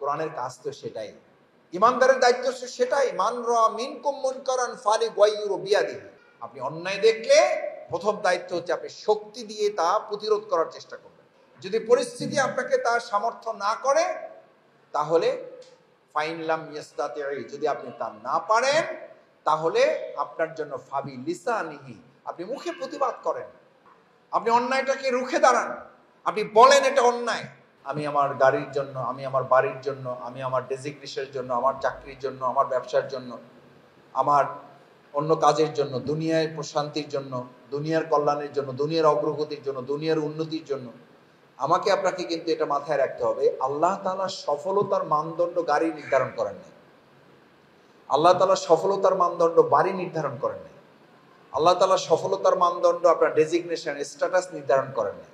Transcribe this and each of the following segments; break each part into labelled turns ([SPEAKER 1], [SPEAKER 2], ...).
[SPEAKER 1] কোরআনের কাজ তো সেটাই, ইমানদারের দায়িত্ব সেটাই। মান রা মিনকুম মুনকারান ফালিগাইয়িরু বিয়াদিহি। আপনি অন্যায় দেখলে প্রথম দায়িত্ব হচ্ছে আপনি শক্তি দিয়ে তা প্রতিরোধ করার চেষ্টা করবেন। যদি পরিস্থিতি আপনাকে তার সামর্থ্য না করে, তাহলে ফাইন লাম ইয়াস্তাতিই, যদি আপনি তা না পারেন, তাহলে আপনার জন্য ফাবি লিসানিহি, আপনি মুখে প্রতিবাদ করেন, আপনি অন্যায়টাকে রুখে দাঁড়ান, আপনি বলেন এটা অন্যায়। আমি আমার গাড়ির জন্য, আমি আমার বাড়ির জন্য, আমি আমার ডেজিগনেশনের জন্য, আমার চাকরির জন্য, আমার ব্যবসার জন্য, আমার অন্য কাজের জন্য, দুনিয়ার প্রশান্তির জন্য, দুনিয়ার কল্যাণের জন্য, দুনিয়ার অগ্রগতির জন্য, দুনিয়ার উন্নতির জন্য আমাকে আপনাকে কিন্তু এটা মাথায় রাখতে হবে, আল্লাহ তাআলা সফলতার মানদণ্ড গাড়ি নির্ধারণ করেন নাই, আল্লাহ তাআলা সফলতার মানদণ্ড বাড়ি নির্ধারণ করেন নাই, আল্লাহ তাআলা সফলতার মানদণ্ড আপনার ডেজিগনেশন স্ট্যাটাস নির্ধারণ করেন নাই।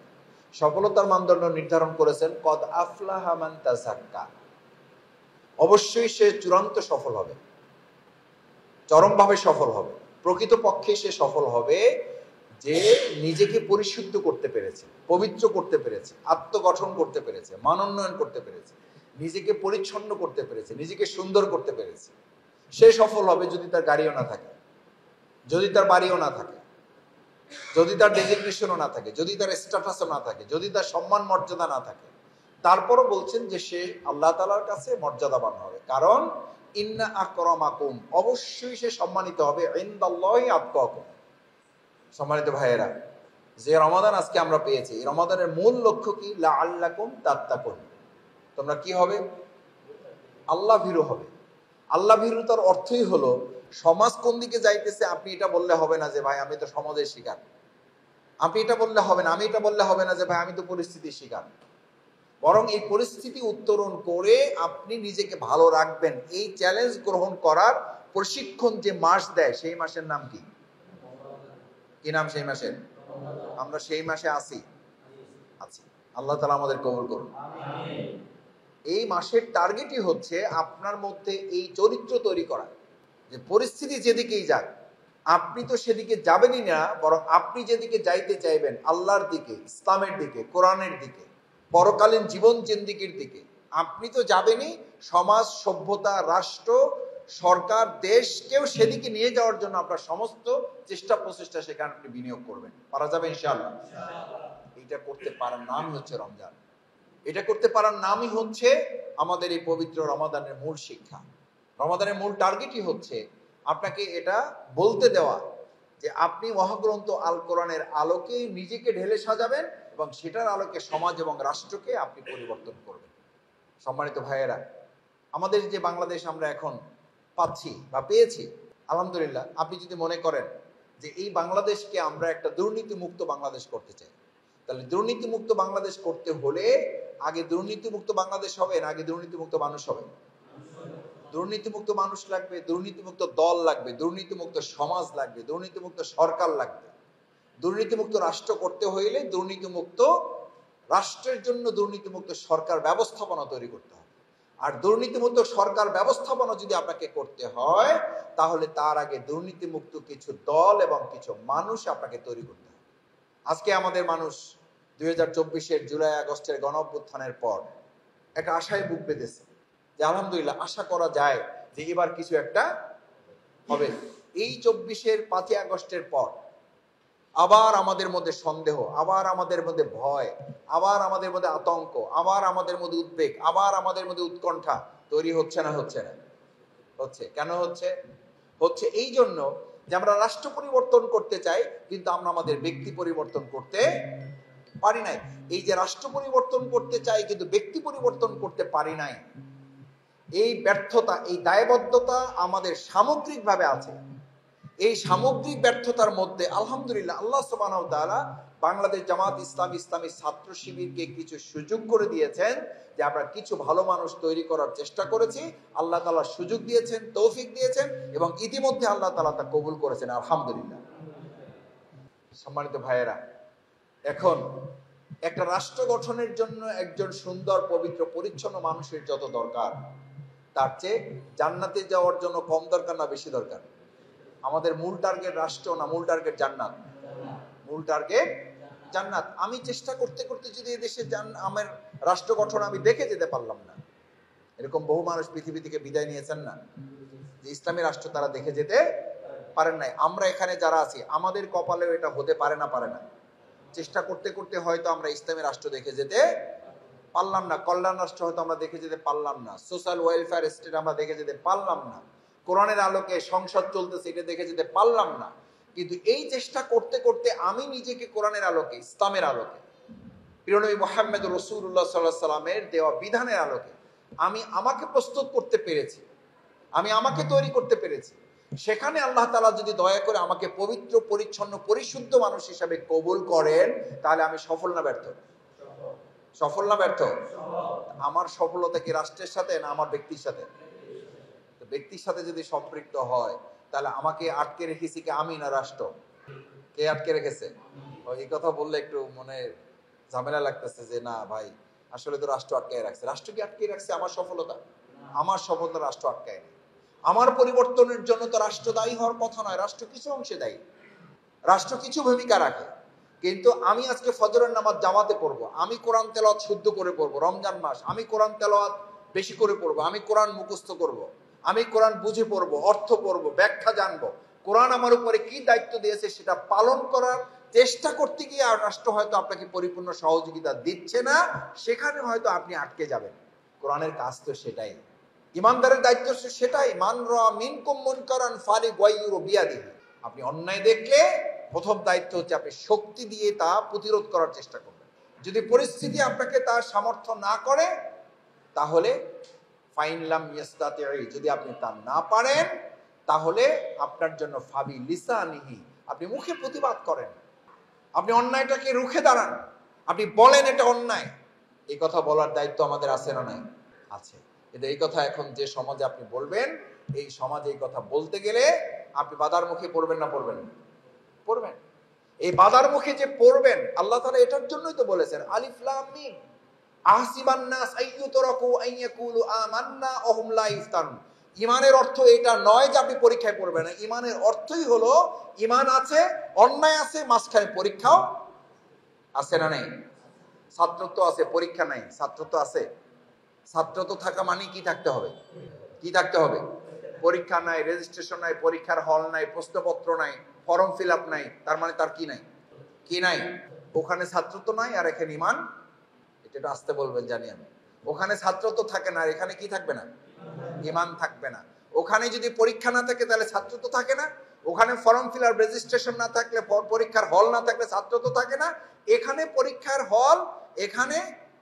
[SPEAKER 1] সফলতার মানদণ্ড নির্ধারণ করেছেন কদ আফলাহা মান তাযাক্কা, অবশ্যই সে চূড়ান্ত সফল হবে, চরমভাবে সফল হবে। প্রকৃতপক্ষে সে সফল হবে যে নিজেকে পরিশুদ্ধ করতে পেরেছে, পবিত্র করতে পেরেছে, আত্মগঠন করতে পেরেছে, মানোন্নয়ন করতে পেরেছে, নিজেকে পরিচ্ছন্ন করতে পেরেছে, নিজেকে সুন্দর করতে পেরেছে। সে সফল হবে যদি তার গাড়িও না থাকে, যদি তার বাড়িও না থাকে, যদি তার ডেজিগনেশনও না থাকে, যদি তার স্ট্যাটাসও না থাকে, যদি তার সম্মান মর্যাদা না থাকে, তারপরও বলছেন যে সে আল্লাহ তাআলার কাছে মর্যাদাবান হবে। কারণ ইন্না আকরামাকুম, অবশ্যই সে সম্মানিত হবে, ইনদাল্লাহি আতকাকুম। সম্মানিত ভাইয়েরা, যে রমাদান আজকে আমরা পেয়েছি, এই রমাদানের মূল লক্ষ্য কি? লাআল্লাকুম তাত্তাকুন, তোমরা কি হবে? আল্লাহ ভীরু হবে। আল্লাহ ভীরুতার অর্থই হলো সমাজ কোন দিকে যাইতেছে আপনি এটা বললে হবে না যে ভাই আমি তো সমাজের শিকার, আপনি এটা বললে হবে না, আমি এটা বললে হবে না যে ভাই আমি তো পরিস্থিতির শিকার। বরং এই পরিস্থিতি উত্তরণ করে আপনি নিজেকে ভালো রাখবেন, এই চ্যালেঞ্জ গ্রহণ করার প্রশিক্ষণ যে মাস দেয়, সেই মাসের নাম কি? কি নাম সেই মাসের? আমরা সেই মাসে আছি। আল্লাহ তাআলা আমাদের কবুল করুন। এই মাসের টার্গেটই হচ্ছে আপনার মধ্যে এই চরিত্র তৈরি করা, যে পরিস্থিতি যেদিকেই যাক আপনি তো সেদিকে যাবেনই না, বরং আপনি যেদিকে যাইতে চাইবেন, আল্লাহর দিকে, ইসলামের দিকে, কোরআনের দিকে, পরকালীন জীবন জিন্দিগির দিকে, আপনি তো যাবেনই, সমাজ, সভ্যতা, রাষ্ট্র, সরকার, দেশকেও সেদিকে নিয়ে যাওয়ার জন্য আপনার সমস্ত চেষ্টা প্রচেষ্টা সেখানে আপনি বিনিয়োগ করবেন। পারা যাবে ইনশাআল্লাহ। এটা করতে পারার নামই হচ্ছে রমজান, এটা করতে পারার নামই হচ্ছে আমাদের এই পবিত্র রমাদানের মূল শিক্ষা। রমাদানের মূল টার্গেটই হচ্ছে আপনাকে এটা বলতে দেওয়া যে আপনি মহাগ্রন্থ আল কোরআনের আলোকে নিজেকে ঢেলে সাজাবেন এবং সেটার আলোকে সমাজ এবং রাষ্ট্রকে আপনি পরিবর্তন করবেন। সম্মানিত ভাইয়েরা, আমাদের যে বাংলাদেশ আমরা এখন পাচ্ছি বা পেয়েছি, আলহামদুলিল্লাহ, আপনি যদি মনে করেন যে এই বাংলাদেশকে আমরা একটা দুর্নীতিমুক্ত বাংলাদেশ করতে চাই, তাহলে দুর্নীতিমুক্ত বাংলাদেশ করতে হলে আগে দুর্নীতিমুক্ত বাংলাদেশ হবে না আগে দুর্নীতিমুক্ত মানুষ হবে? দুর্নীতিমুক্ত মানুষ লাগবে, দুর্নীতিমুক্ত দল লাগবে, দুর্নীতিমুক্ত সমাজ লাগবে, দুর্নীতিমুক্ত সরকার লাগবে। দুর্নীতিমুক্ত রাষ্ট্র করতে হইলে দুর্নীতিমুক্ত রাষ্ট্রের জন্য দুর্নীতিমুক্ত সরকার ব্যবস্থাপনা তৈরি করতে হবে। আর দুর্নীতিমুক্ত সরকার ব্যবস্থাপনা যদি আপনাকে করতে হয়, তাহলে তার আগে দুর্নীতিমুক্ত কিছু দল এবং কিছু মানুষ আপনাকে তৈরি করতে হবে। আজকে আমাদের মানুষ 2024-এর জুলাই আগস্টের গণঅভ্যুত্থানের পর একটা আশায় বুক বেঁধেছে যে আলহামদুলিল্লাহ আশা করা যায় যে এবার কিছু একটা হবে। এই 24-এর 5ই আগস্টের পর আবার আমাদের মধ্যে সন্দেহ, আবার আমাদের মধ্যে ভয়, আবার আমাদের মধ্যে আতঙ্ক, আবার আমাদের মধ্যে উদ্বেগ, আবার আমাদের মধ্যে উৎকণ্ঠা তৈরি হচ্ছে না? হচ্ছে না? হচ্ছে। কেন হচ্ছে? হচ্ছে এই জন্য যে আমরা রাষ্ট্র পরিবর্তন করতে চাই, কিন্তু আমরা আমাদের ব্যক্তি পরিবর্তন করতে পারি নাই। এই যে রাষ্ট্র পরিবর্তন করতে চাই কিন্তু ব্যক্তি পরিবর্তন করতে পারি নাই, এই ব্যর্থতা, এই দায়বদ্ধতা আমাদের সামগ্রিকভাবে আছে। এই সামগ্রিক ব্যর্থতার মধ্যে আলহামদুলিল্লাহ আল্লাহ সুবহানাহু ওয়া তাআলা বাংলাদেশ জামাত ইসলামী, ইসলামী ছাত্র শিবিরকে কিছু সুযোগ করে দিয়েছেন যে আমরা কিছু ভালো মানুষ তৈরি করার চেষ্টা করেছি। আল্লাহ তাআলা সুযোগ দিয়েছেন, তৌফিক দিয়েছেন এবং ইতিমধ্যে আল্লাহ তাআলা তা কবুল করেছেন, আলহামদুলিল্লাহ। সম্মানিত ভাইয়েরা, এখন একটা রাষ্ট্র গঠনের জন্য একজন সুন্দর, পবিত্র, পরিচ্ছন্ন মানুষের যত দরকার, তার চেয়ে জান্নাতে যাওয়ার জন্য কম দরকার না বেশি দরকার? আমাদের মূল টার্গেট রাষ্ট্র না, মূল টার্গেট জান্নাত? মূল টার্গেট জান্নাত। আমি চেষ্টা করতে করতে যদি এদেশে আমার রাষ্ট্র গঠন আমি দেখে যেতে পারলাম না, এরকম বহু মানুষ পৃথিবী থেকে বিদায় নিয়েছেন না, যে ইসলামী রাষ্ট্র তারা দেখে যেতে পারেন নাই। আমরা এখানে যারা আছি আমাদের কপালেও এটা হতে পারে না, পারে না। চেষ্টা করতে করতে হয়তো আমরা ইসলামী রাষ্ট্র দেখে যেতে পারলাম না, কল্যাণ রাষ্ট্র হয়তো আমরা দেখে যেতে পারলাম না, সোশ্যাল ওয়েলফেয়ার স্টেট আমরা দেখে যেতে পারলাম না, কোরআনের আলোকে সংসদ চলতেছে এটা দেখে যেতে পারলাম না। কিন্তু এই চেষ্টা করতে করতে আমি নিজেকে কোরআনের আলোকে, ইসলামের আলোকে, প্রিয় নবী মুহাম্মদ রাসূলুল্লাহ সাল্লাল্লাহু আলাইহি সাল্লামের দেওয়া বিধানের আলোকে আমি আমাকে প্রস্তুত করতে পেরেছি, আমি আমাকে তৈরি করতে পেরেছি। সেখানে আল্লাহ তাআলা যদি দয়া করে আমাকে পবিত্র, পরিচ্ছন্ন, পরিশুদ্ধ মানুষ হিসাবে কবুল করেন, তাহলে আমি সফল না ব্যর্থ? সফল না ব্যর্থ? আমার সফলতা কি রাষ্ট্রের সাথে না আমার ব্যক্তির সাথে? ব্যক্তির সাথে যদি সম্পৃক্ত হয়, তাহলে আমাকে আটকে রেখেছি কি আমি না রাষ্ট্র? কে আটকে রেখেছে? এই কথা বললে একটু মনে ঝামেলা লাগতেছে যে না ভাই, আসলে তো রাষ্ট্র আটকায় রাখছে। রাষ্ট্র কি আটকে রাখছে আমার সফলতা? আমার সফলতা রাষ্ট্র আটকায় নেই। আমার পরিবর্তনের জন্য তো রাষ্ট্র দায়ী হওয়ার কথা নয়, রাষ্ট্র কিছু অংশে দায়ী, রাষ্ট্র কিছু ভূমিকা রাখে। কিন্তু আমি আজকে ফজরের নামাজ জামাতে পড়বো, আমি কোরআন তেলাওয়াত শুদ্ধ করে পড়বো, রমজান মাস আমি কোরআন তেলাওয়াত বেশি করে পড়বো, আমি কোরআন মুখস্থ করব, আমি কোরআন বুঝে পড়বো, অর্থ পড়বো, ব্যাখ্যা জানবো, কোরআন আমার উপরে কি দায়িত্ব দিয়েছে সেটা পালন করার চেষ্টা করতে গিয়ে আর রাষ্ট্র হয়তো আপনাকে পরিপূর্ণ সহযোগিতা দিচ্ছে না, সেখানে হয়তো আপনি আটকে যাবেন। কোরআনের কাজ তো সেটাই, ইমানদারের দায়িত্ব সেটাই। মান রা মিনকুম মুনকারান ফালিগাইয়িরু বিয়াদিহি। আপনি অন্যায় দেখলে প্রথম দায়িত্ব হচ্ছে আপনি শক্তি দিয়ে তা প্রতিরোধ করার চেষ্টা করবেন। যদি পরিস্থিতি আপনাকে তার সামর্থ্য না করে, তাহলে ফাইনলাম ইয়াস্তাতিঈ, যদি আপনি তা না পারেন, তাহলে আপনার জন্য ফাবি লিসানিহি, আপনি মুখে প্রতিবাদ করেন, আপনি অন্যায়টাকে রুখে দাঁড়ান, আপনি বলেন এটা অন্যায়। এই কথা বলার দায়িত্ব আমাদের আছে না নাই? আছে। কিন্তু এই কথা এখন যে সমাজে আপনি বলবেন, এই সমাজে এই কথা বলতে গেলে আপনি বাধার মুখে পড়বেন না পড়বেন? পড়বেন। এই বাধার মুখে যে পড়বেন, আল্লাহ তাআলা এটার জন্যই তো বলেছেন আলিফ লাম মিম আহসিবান নাস আইয়ুতরাকু আইয়াকুলু আমান্না ওয়া হুম লা ইফতানুন। ঈমানের অর্থ এটা নয় যে আপনি পরীক্ষায় পড়বেন না, ঈমানের অর্থই হলো ঈমান আছে, অন্যায় আছে, মাঝখানে পরীক্ষাও আছে না নেই? ছাত্রত্ব আছে, পরীক্ষা নাই, ছাত্রত্ব আছে। ছাত্রত্ব থাকা মানে কি থাকতে হবে? কি থাকতে হবে? পরীক্ষা নাই, রেজিস্ট্রেশন নাই, পরীক্ষার হল নাই, প্রশ্নপত্র নাই, ফর্ম ফিল আপ নাই, তার মানে তার কি নাই? কি নাই? ওখানে ছাত্রত্ব নাই আর এখানে ঈমান। এটা আসতে বলবেন জানি আমি। ওখানে ছাত্রত্ব থাকে না আর এখানে কি থাকবে না? ঈমান থাকবে না। ওখানে যদি পরীক্ষা না থাকে তাহলে ছাত্রত্ব থাকে না, ওখানে ফর্ম ফিল আপ রেজিস্ট্রেশন না থাকলে, পরীক্ষার হল না থাকলে ছাত্রত্ব থাকে না। এখানে পরীক্ষার হল, এখানে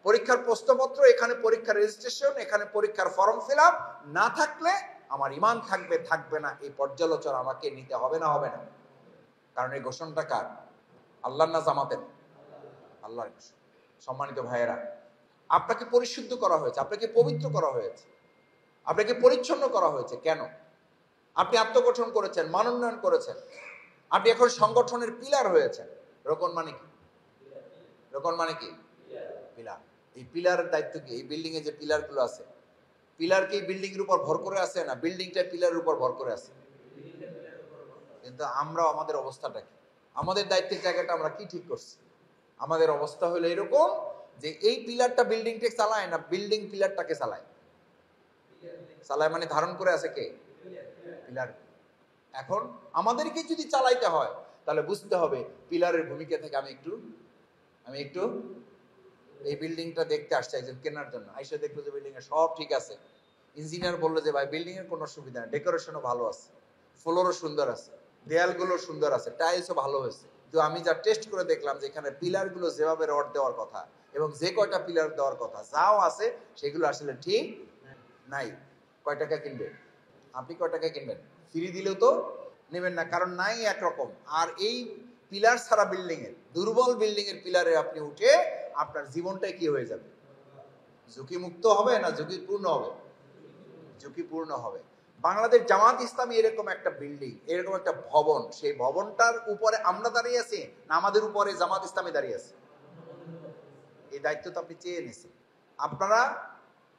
[SPEAKER 1] পরীক্ষার প্রশ্নপত্র, এখানে পরীক্ষার রেজিস্ট্রেশন, এখানে পরীক্ষার ফর্ম ফিল আপ না থাকলে আমার ঈমান থাকবে থাকবে না, এই পর্যালোচনা আমাকে নিতে হবে না হবে না? কারণ এই ঘোষণাটা কার? আল্লাহর না জামাতের? আল্লাহর ঘোষণা। সম্মানিত ভাইয়েরা, আপনাকে পরিশুদ্ধ করা হয়েছে, আপনাকে পবিত্র করা হয়েছে, আপনাকে পরিচ্ছন্ন করা হয়েছে। কেন? আপনি আত্মগঠন করেছেন, মানোন্নয়ন করেছেন, আপনি এখন সংগঠনের পিলার হয়েছেন। রোকন মানে কি? রোকন মানে কি? পিলার। এই পিলারের দায়িত্ব কি? এই বিল্ডিং এ যে পিলার গুলো আছে, পিলার কি বিল্ডিং এর উপর ভর করে আছে না বিল্ডিংটা পিলারের উপর ভর করে আছে? কিন্তু আমরা আমাদের অবস্থাটা কি? আমাদের দায়িত্বের জায়গাটা আমরা কি ঠিক করছি? আমাদের অবস্থা হলো এরকম যে এই পিলারটা বিল্ডিংটাকে চালায় না, বিল্ডিং পিলারটাকে চালায়। চালায় মানে ধারণ করে আছে কে? পিলার। এখন আমাদেরকে যদি চালাইতে হয় তাহলে বুঝতে হবে পিলারের ভূমিকা থেকে আমি একটু এই বিল্ডিংটা দেখতে আসছে একজন কেনার জন্য, আইসা দেখলো যে বিল্ডিং এ সব ঠিক আছে। ইঞ্জিনিয়ার বললো যে ভাই বিল্ডিং এর কোনো সুবিধা নেই, ডেকোরেশনও ভালো আছে, ফ্লোরও সুন্দর আছে, দেয়ালগুলো সুন্দর আছে, টাইলসও ভালো হয়েছে। তো আমি যা টেস্ট করে দেখলাম যে এখানে পিলার গুলো যেভাবে রড দেওয়ার কথা এবং যে কয়টা পিলার দেওয়ার কথা যাও আছে সেগুলো আসলে ঠিক নাই। কয় টাকা কিনবে? আপনি কয় টাকা কিনবেন? ফ্রি দিলেও তো নেবেন না, কারণ নাই একরকম। আর এই পিলার ছাড়া বিল্ডিং এর, দুর্বল বিল্ডিং এর পিলারে আপনি উঠে আপনার জীবনটাই কি হয়ে যাবে? ঝুঁকিমুক্ত হবে না ঝুঁকিপূর্ণ হবে? ঝুঁকিপূর্ণ হবে। বাংলাদেশ জামাত ইসলামী এরকম একটা বিল্ডিং, এরকম একটা ভবন, সেই ভবনটার উপরে আমরা দাঁড়িয়ে আছি না আমাদের উপরে জামাত ইসলামী দাঁড়িয়ে আছে? এই দায়িত্ব তো আপনি চেয়ে নিয়েছেন। আপনারা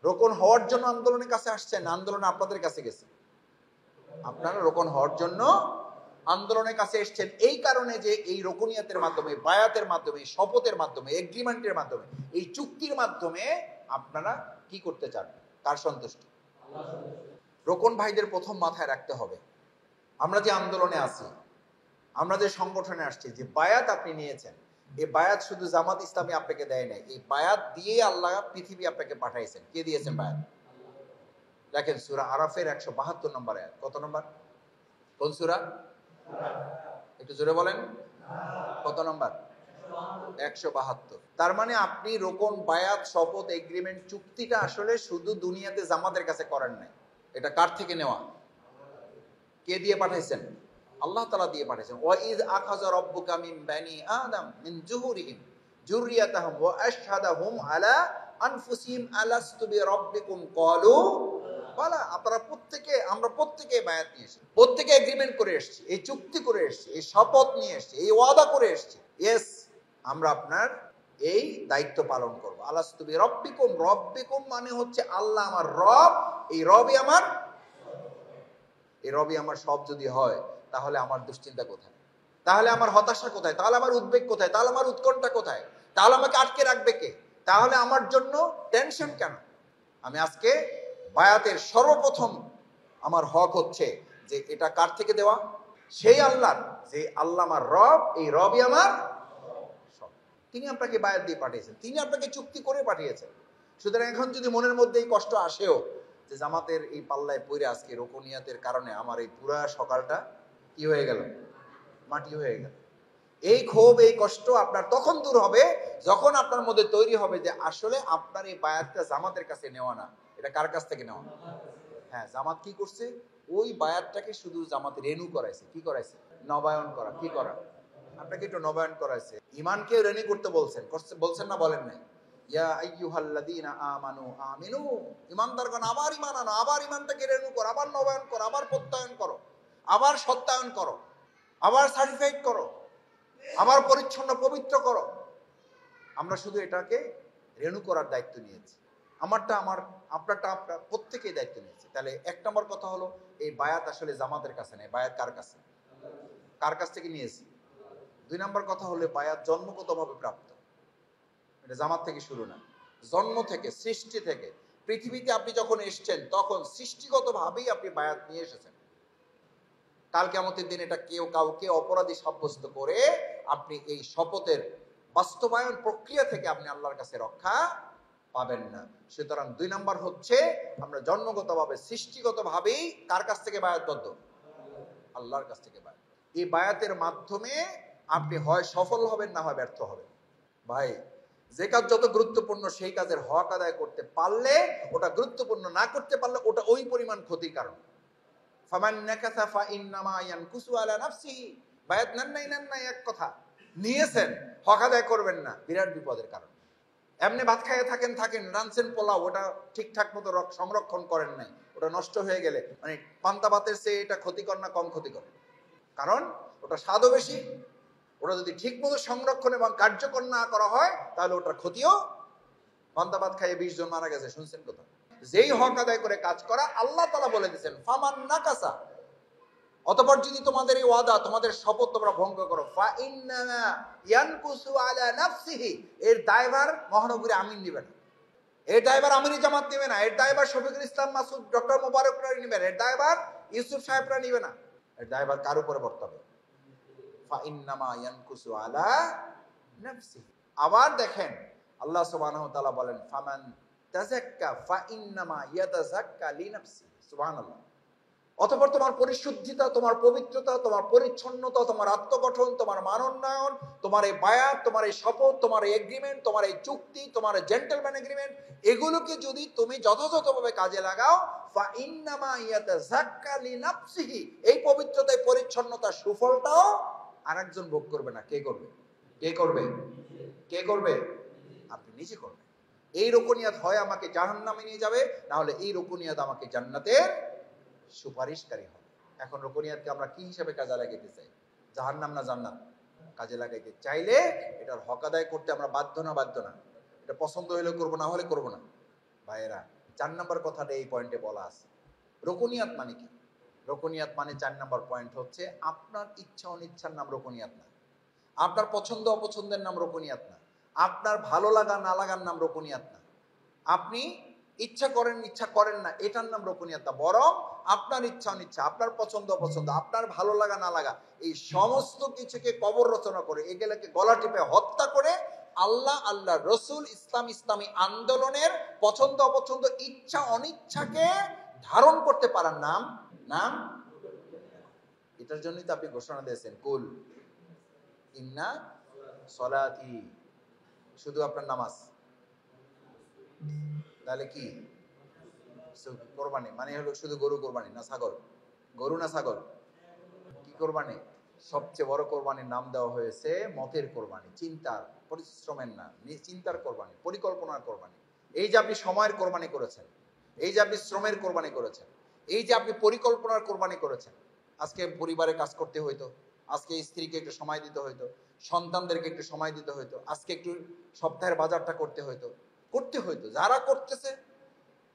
[SPEAKER 1] রোকন হওয়ার জন্য আন্দোলনের কাছে আসছেন, আন্দোলন আপনাদের কাছে গেছে। আপনারা রোকন হওয়ার জন্য আন্দোলনের কাছে এসছেন এই কারণে যে এই রোকনিয়াতের মাধ্যমে, বায়াতের মাধ্যমে, শপথের মাধ্যমে, এগ্রিমেন্টের মাধ্যমে, এই চুক্তির মাধ্যমে আপনারা কি করতে চান? কার সন্তুষ্টি? রোকন ভাইদের প্রথম মাথায় রাখতে হবে, আমরা যে আন্দোলনে আছি, আমরা যে সংগঠনে আসছি, যে বায়াত আপনি নিয়েছেন, এই বায়াত শুধু জামাত ইসলামী আপনাকে দেয় নাই, এই বায়াত দিয়ে আল্লাহ পৃথিবী আপনাকে পাঠাইছেন। কে দিয়েছেন বায়াত? দেখেন সূরা আরাফের 172 নম্বর আয়াত। কত নম্বর? কোন সূরা? একটু জোরে বলেন। কত নম্বর? 172। তার মানে আপনি রোকন, বায়াত, শপথ, এগ্রিমেন্ট, চুক্তিটা আসলে শুধু দুনিয়াতে জামাতের কাছে করেন নাই। এটা কার থেকে নেওয়া? কে দিয়ে পাঠাইছেন? আল্লাহ তাআলা দিয়ে পাঠাইছেন। ওয়াইদ আখাযা রাব্বুকা মিন বানি আদম মিন যুহুরিহিম যুররিয়াতাহুম ওয়া আশহাদাহুম আলা আনফুসিহিম আলাস্তু বিরাব্বিকুম ক্বালু বালা। আমরা প্রত্যেকে বায়াত নিয়ে এসেছি, প্রত্যেকে এগ্রিমেন্ট করে এসেছি, এই চুক্তি করে এসেছি, এই শপথ নিয়ে এসেছি, এই ওয়াদা করে এসেছি, ইয়েস আমরা আপনার এই দায়িত্ব পালন করব। আলাস্তু বিরাব্বিকুম, রব্বিকুম মানে হচ্ছে আল্লাহ আমার রব, এই রবই আমার, এই রবি আমার সব যদি হয়, তাহলে আমার দুশ্চিন্তা কোথায়? তাহলে আমার হতাশা কোথায়? তাহলে আমার উদ্বেগ কোথায়? তাহলে আমার উৎকণ্ঠা কোথায়? তাহলে আমাকে আটকে রাখবে কে? তাহলে আমার জন্য টেনশন কেন? আমি আজকে বায়াতের সর্বপ্রথম আমার হক হচ্ছে যে এটা কার থেকে দেওয়া? সেই আল্লাহর, যে আল্লাহ আমার রব, এই রবই আমার সব। তিনি আপনাকে বায়াত দিয়ে পাঠিয়েছেন, তিনি আপনাকে চুক্তি করে পাঠিয়েছেন। সুতরাং এখন যদি মনের মধ্যে এই কষ্ট আসেও যে জামাতের এই পাল্লায় পড়ে আজকে রোকনিয়াতের কারণে আমার এই পুরা সকালটা কি হয়ে গেল? মাটি হয়ে গেল। এই ক্ষোভ, এই কষ্ট আপনার তখন দূর হবে যখন আপনার মধ্যে তৈরি হবে যে আসলে আপনার এই বায়াতটা জামাতের কাছে নেওয়া না, এটা কার কাছ থেকে নেওয়া? হ্যাঁ, জামাত কি করছে? ওই বায়াতটাকে শুধু জামাত রেনু করাইছে। কি করাইছে? নবায়ন করা। কি করা? আপনাকে একটু নবায়ন করাইছে। ঈমানকে রেনু করতে বলছেন, বলছেন না? বলেন নাই? ইয়া আইয়ুহাল্লাযীনা আমানু আমিনু, ঈমানদারগণ আবার ঈমান আনো, আবার ঈমানটাকে রেনু করো, আবার নবায়ন করো, আবার প্রত্যয়ন করো, আবার সত্যায়ন করো, আবার সার্টিফাইড করো, আবার পরিচ্ছন্ন পবিত্র করো। আমরা শুধু এটাকে রেনু করার দায়িত্ব নিয়েছি। আমারটা আমার, আপনারটা আপনার, প্রত্যেকেই দায়িত্ব নিয়েছে। তাহলে এক নম্বর কথা হলো এই বায়াত আসলে জামাতের কাছে নেই, বায়াত কার কাছে? কার কাছ থেকে নিয়েছি? দুই নম্বর কথা হলো বায়াত জন্মগতভাবে প্রাপ্ত, এটা জামাত থেকে শুরু না, জন্ম থেকে, সৃষ্টি থেকে। পৃথিবীতে আপনি যখন এসেছেন তখন সৃষ্টিগতভাবেই আপনি বায়াত নিয়ে এসেছেন। কাল কিয়ামতের দিন এটা কেউ কাউকে অপরাধী সাব্যস্ত করে আপনি এই শপথের বাস্তবায়ন প্রক্রিয়া থেকে আপনি আল্লাহর কাছে রক্ষা পাবেন না। সুতরাং দুই নাম্বার হচ্ছে আমরা জন্মগতভাবে, সৃষ্টিগতভাবেই কার কাছ থেকে বায়াতবদ্ধ? আল্লাহর কাছ থেকে বায়াত। এই বায়াতের মাধ্যমে আপনি হয় সফল হবেন, না হয় ব্যর্থ হবেন। ভাই, যে কাজ যত গুরুত্বপূর্ণ সেই কাজের হক আদায় করতে পারলে ওটা গুরুত্বপূর্ণ, না করতে পারলে ওটা ওই পরিমাণ ক্ষতির কারণ। ফামান নাকাসা ফাইন্নামা ইয়ানকুসু আলা নাফসিহি, বায়াত নেন নাই এক কথা, নিয়েছেন, হক আদায় করবেন না, বিরাট বিপদের কারণ। এমনি ভাত খাইয়ে থাকেন, রানছেন পোলাও, ওটা ঠিকঠাক মতো সংরক্ষণ করেন নাই, ওটা নষ্ট হয়ে গেলে মানে পান্তা ভাতের চেয়ে এটা ক্ষতিকর না কম ক্ষতিকর? কারণ ওটা স্বাদও বেশি। ওটা যদি ঠিক মতো সংরক্ষণ এবং কার্যকর না করা হয় তাহলে ওটার ক্ষতিও। পান্তা ভাত খাইয়ে 20 জন মারা গেছে, শুনছেন কোথাও? যেই হক আদায় করে কাজ করা, আল্লাহ তাআলা বলে দিয়েছেন ফামান নাকাসা, অতঃপর যদি তোমাদের এই ওয়াদা, তোমাদের শপথ তোমরা ভঙ্গ করো, ফা ইন্নামা ইয়ানকুসু আলা নাফসিহি, এর দায়ভার মহানগরী আমিন নেবেন, এর দায়ভার আমিনী জামাত নেবে না, এর দায়ভার শফিকুল ইসলাম মাসুদ, ডক্টর মোবারকরা নেবেন, এর দায়ভার ইউসুফ সাহেবরা নেবে না। এর দায়ভার কার উপরে বর্তাবে? ফা ইন্নামা ইয়ানকুসু আলা নাফসিহি। আবার দেখেন আল্লাহ সুবহানাহু ওয়া তাআলা বলেন ফামান তাযাক্কা ফা ইন্নামা ইয়াতাযাক্কা লিনাফসিহি। সুবহানাল্লাহ। অতঃপর তোমার পরিশুদ্ধিতা, তোমার পবিত্রতা, তোমার পরিচ্ছন্নতা, তোমার আত্মগঠন, তোমার মানোন্নয়ন, তোমার এই বায়াত, তোমার এই শপথ, তোমার এই এগ্রিমেন্ট, তোমার এই চুক্তি, তোমার এই জেন্টলম্যান এগ্রিমেন্ট, এগুলোকে যদি তুমি যথাযথভাবে কাজে লাগাও, ফা ইন্নামা ইয়াতাযাক্কা লিনাফসিহি, এই পবিত্রতা, এই পরিচ্ছন্নতার সুফলটাও আরেকজন ভোগ করবে না। কে করবে? কে করবে? কে করবে? আপনি নিজে করবেন। এই রুকনিয়াত হয় আমাকে জাহান্নামে নিয়ে যাবে, না হলে এই রুকনিয়াত আমাকে জান্নাতের সুপারিশকারী হবে। এখন রুকনিয়াতকে আমরা কি হিসাবে কাজে লাগাইতে চাই? জাহান্নাম না জান্নাত? কাজে লাগাইতে চাইলে এটার হক আদায় করতে আমরা বাধ্য না? এটা পছন্দ হইলে করবো, না হলে করবো না। ভাইয়েরা, 4 নম্বর কথাটা এই পয়েন্টে বলা আছে। রুকনিয়াত মানে কি? রুকনিয়াত মানে 4 নম্বর পয়েন্ট হচ্ছে আপনার ইচ্ছা অনিচ্ছার নাম রুকনিয়াত না, আপনার পছন্দ অপছন্দের নাম রুকনিয়াত না, আপনার ভালো লাগা না লাগার নাম রুকনিয়াত না। আপনি ইচ্ছা করেন ইচ্ছা করেন না, এটার নাম রোপণিয়ত না। বরং আপনার ইচ্ছা অনিচ্ছা, আপনার পছন্দ অপছন্দ, আপনার ভালো লাগা না লাগা, এই সমস্ত কিছুকে কবর রচনা করে, এগুলোকে গলা টিপে হত্যা করে আল্লাহ, আল্লাহ রসুল, ইসলাম, ইসলামী আন্দোলনের পছন্দ অপছন্দ, ইচ্ছা অনিচ্ছাকে ধারণ করতে পারার নাম নাম এটার জন্যই তো আপনি ঘোষণা দিয়েছেন, কুল ইন্না সলাতি, শুধু আপনার নামাজ। তাহলে কি কোরবানি মানে হলো শুধু গরু কোরবানি না ছাগল? গরু না ছাগল? কি কোরবানি? সবচেয়ে বড় কোরবানির নাম দেওয়া হয়েছে মতের কোরবানি, চিন্তার, পরিশ্রমের না, চিন্তার কোরবানি, পরিকল্পনার কোরবানি। এই যে আপনি সময়ের কোরবানি করেছেন, এই যে আপনি শ্রমের কোরবানি করেছেন, এই যে আপনি পরিকল্পনার কোরবানি করেছেন। আজকে পরিবারে কাজ করতে হইতো, আজকে স্ত্রীকে একটু সময় দিতে হইতো, সন্তানদেরকে একটু সময় দিতে হইতো, আজকে একটু সপ্তাহের বাজারটা করতে হইতো। যারা করতেছে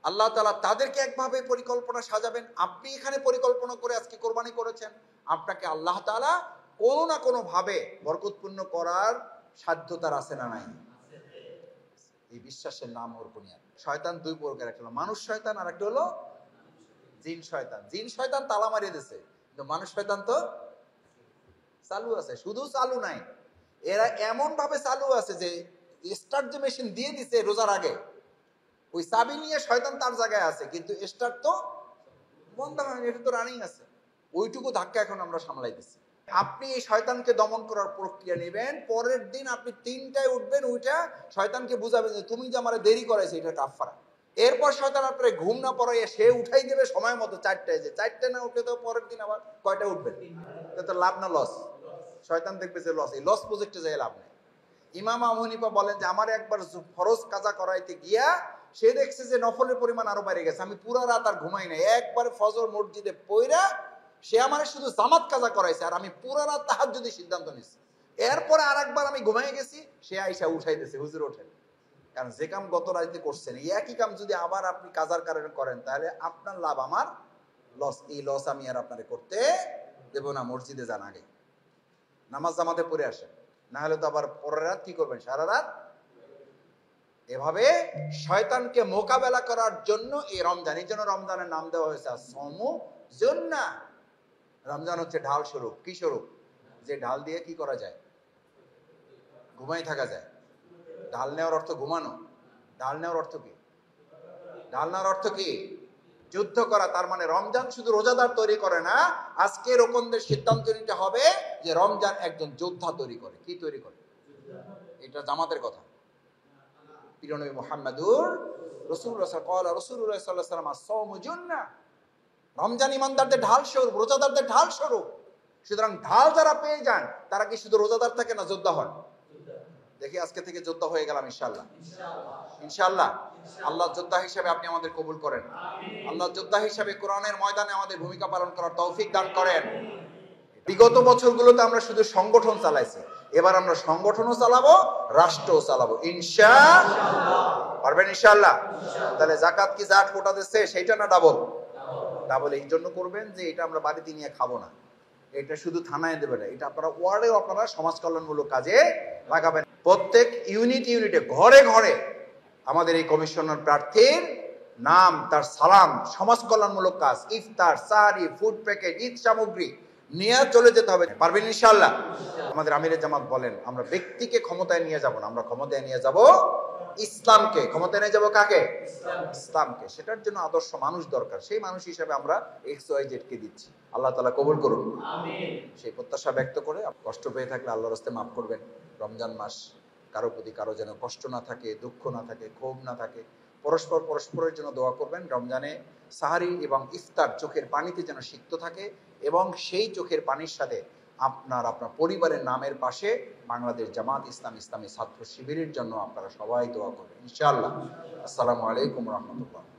[SPEAKER 1] আল্লাহ তাআলা তাদেরকে একভাবে পরিকল্পনা সাজাবেন। আপনি এখানে পরিকল্পনা করে আজকে কোরবানি করেছেন, আপনাকে আল্লাহ তাআলা কোনো না কোনো ভাবে বরকতপূর্ণ করার সাধ্য তার আছে না নাই? এই বিশ্বাসের নাম রোপণিয়ত। শয়তান দুই প্রকার, একটা হলো মানুষ শয়তান আর একটা হলো জিন শয়তান। জিন শয়তান তালা মারিয়ে দিয়েছে, কিন্তু মানুষ শয়তান তো চালু আছে। শুধু চালু নাই, এরা এমন ভাবে চালু আছে যে স্টার্ট যে মেশিন দিয়ে দিছে রোজার আগে, ওই চাবি নিয়ে শয়তান তার জায়গায় আছে, কিন্তু স্টার্ট তো বন্ধ হয়নি, এটা তো রানিং আছে। ওইটুকু ধাক্কা এখন আমরা সামলাইতেছি। আপনি এই শয়তানকে দমন করার প্রক্রিয়া নেবেন, পরের দিন আপনি 3টায় উঠবেন, ওইটা শয়তানকে বুঝাবেন যে তুমি যে আমার দেরি করাইছো এটা কাফারা। এরপর শয়তান আপনার ঘুম না পড়াইয়া সে উঠাই দেবে সময় মতো 4টায়, যে 4টায় না উঠলে তো পরের দিন আবার কয়টা উঠবেন? তো লাভ না লস? শয়তান দেখবে যে লস, এই লস প্রজেক্টে যাই লাভ নেই। ইমাম আবু হানিফা বলেন যে আমার একবার ফরজ কাজা করাইতে গিয়া সে দেখছে যে নফলের পরিমাণ আরো বেড়ে গেছে, আমি পুরা রাত আর ঘুমাই নাই, একবার ফজর মসজিদে পইরা সে আমার শুধু জামাত কাজা করাইছে, আর আমি পুরা রাত তাহাজ্জুদি সিদ্ধান্ত নিছি। এরপরে আর একবার আমি ঘুমাই গেছি, সে আইসা উঠাই দিয়েছে, হুজুর ওঠেন। কারণ যে কাম গত রাতে করছেন, এই একই কাম যদি আবার আপনি কাজার কারণে করেন, তাহলে আপনার লাভ আমার লস। এই লস আমি আর আপনারে করতে দেব না। মসজিদে যান, আগে নামাজ জামাতে পড়ে আসেন, না হলে তো আবার পরের রাত কি করবেন? সারা রাত। এভাবে শয়তানকে মোকাবেলা করার জন্য এই রমজান, এই জন্য রমজানের নাম দেওয়া হয়েছে সমু জন্না। রমজান হচ্ছে ঢাল স্বরূপ। কি স্বরূপ? যে ঢাল দিয়ে কি করা যায়? ঘুমাই থাকা যায়। ঢাল নেওয়ার অর্থ ঘুমানো। ঢাল নেওয়ার অর্থ কি? ঢাল নেওয়ার অর্থ কি? যুদ্ধ করা। তার মানে রমজান শুধু রোজাদার তৈরি করে না, আজকে রোকনদের সিদ্ধান্ত নিতে হবে যে রমজান একজন যোদ্ধা তৈরি করে। কি তৈরি করে? এটা জামাতের কথা। প্রিয় নবী মুহাম্মদুর রাসূলুল্লাহ সাল্লাল্লাহু আলাইহি ওয়াসাল্লাম আস-সাওমু জুন্নাহ, রমজান ইমানদারদের ঢাল স্বরূপ, রোজাদারদের ঢাল স্বরূপ। সুতরাং ঢাল যারা পেয়ে যান তারা কি শুধু রোজাদার থাকে না, যোদ্ধা হন? দেখি আজকে থেকে যোদ্ধা হয়ে গেলাম ইনশাআল্লাহ। ইনশাআল্লাহ আল্লাহ যোদ্ধা হিসেবে আপনি আমাদের কবুল করেন। আল্লাহ যোদ্ধা হিসেবে কোরআনের ময়দানে আমাদের ভূমিকা পালন করার তৌফিক দান করেন। বিগত বছরগুলোতে আমরা শুধু সংগঠন চালাইছি, এবার আমরা সংগঠনও চালাবো, রাষ্ট্রও চালাবো ইনশাআল্লাহ। পারবেন ইনশাআল্লাহ? তাহলে যাকাত কি যা কোটা দিচ্ছে সেইটা না ডাবল? ডাবল এই জন্য করবেন যে এটা আমরা বাড়িতে নিয়ে খাবো না, এটা শুধু থানায় দেবে না, এটা আপনারা ওয়ার্ডে আপনারা সমাজ কল্যাণমূলক কাজে লাগাবেন। প্রত্যেক ইউনিটে ঘরে ঘরে আমাদের এই কমিশনার প্রার্থীর নাম, তার সালাম, সমাজ কল্যাণমূলক কাজ, ইফতার, সাহারি, ফুড প্যাকেট, ঈদ সামগ্রী নিয়ে চলে যেতে হবে। পারবেন ইনশাআল্লাহ? আমাদের আমিরে জামাত বলেন আমরা ব্যক্তিকে ক্ষমতায় নিয়ে যাব না, আমরা ক্ষমতায় নিয়ে যাব ইসলামকে। ক্ষমতায় নিয়ে যাব কাকে? ইসলামকে। সেটার জন্য আদর্শ মানুষ দরকার, সেই মানুষ হিসেবে আমরা XYZ কে দিচ্ছি। আল্লাহ তাআলা কবুল করুন, আমিন। সেই প্রত্যাশা ব্যক্ত করে, কষ্ট পেয়ে থাকলে আল্লাহর রাস্তায় মাফ করবেন। রমজান মাস কারো প্রতি কারো যেন কষ্ট না থাকে, দুঃখ না থাকে, ক্ষোভ না থাকে। পরস্পরের জন্য দোয়া করবেন। রমজানে সাহারি এবং ইফতার চোখের পানিতে যেন সিক্ত থাকে, এবং সেই চোখের পানির সাথে আপনার পরিবারের নামের পাশে বাংলাদেশ জামাত ইসলাম ইসলামী ছাত্র শিবিরের জন্য আপনারা সবাই দোয়া করবেন ইনশাআল্লাহ। আসসালামু আলাইকুম রহমতুল্লাহ।